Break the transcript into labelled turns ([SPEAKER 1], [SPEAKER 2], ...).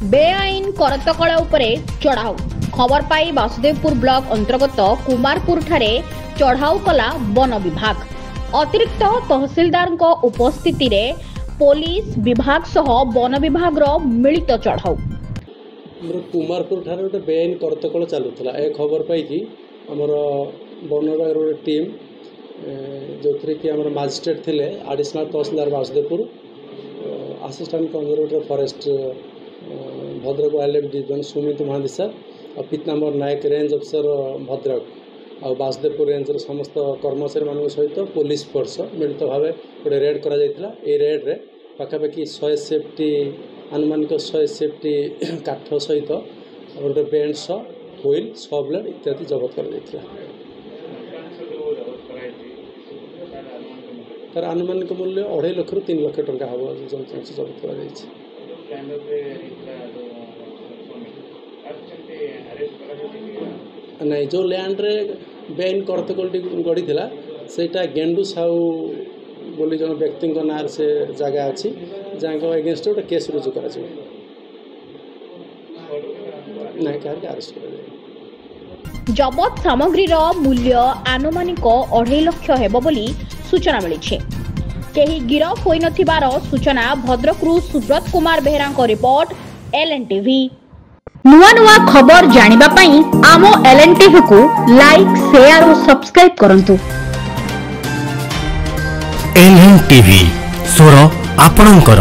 [SPEAKER 1] बेआईन करतकला उपरे चढ़ाऊ खबर पाई वासुदेवपुर ब्लॉक अंतर्गत कुमारपुर ठारे चढ़ाऊ कला वन विभाग। अतिरिक्त तहसीलदार उपस्थिति रे पुलिस विभाग सह वन विभाग मिलित चढ़ाऊ।
[SPEAKER 2] कुमारपुर ठारे गोटे बेआईन करतकल चलुला ए खबर पाई आमर वन विभाग गोटे टीम जो थी कि आम मजिस्ट्रेट थे additional tehsildar Basudevpur, assistant conservator forest Bhadrak wildlife division Sumit Mahadisha और Pitambar Nayak range officer Bhadrak और वासुदेवपुर रेंज समस्त कर्मचारी मान सहित पुलिस फोर्स मिलित भाव गोटे रेड कर रेड्रे पाखापाखि 100 सेफ्टी आनुमानिक 100 सेफ्टी काठ सहित गोटे बेंच हुईल सौ ब्लेड इत्यादि जबत कर तार आनुमानिक मूल्य 2.5 लाख रु 3 लाख टंका हम जबत कर नहीं जो लैंड रे बेआईन करतकलटी गढ़ी सेटा गेंडू साहू बोली जन व्यक्ति ना से जगह अच्छी जहाँ एगेन्स्ट गोटे केस रुजु कर अरेस्ट कर
[SPEAKER 1] जबत सामग्री मूल्य आनुमानिक 2.5 लाख हेबो बोली सूचना मिली। केही गिरफ होई नथिबार सूचना भद्रकरू सुब्रत कुमार बेहरा रिपोर्ट LNTV। नुआ नुआ खबर जानिबा पई आमो LNTV को लाइक शेयर और सब्सक्राइब करंतु।
[SPEAKER 3] LNTV स्वर आपणंकर।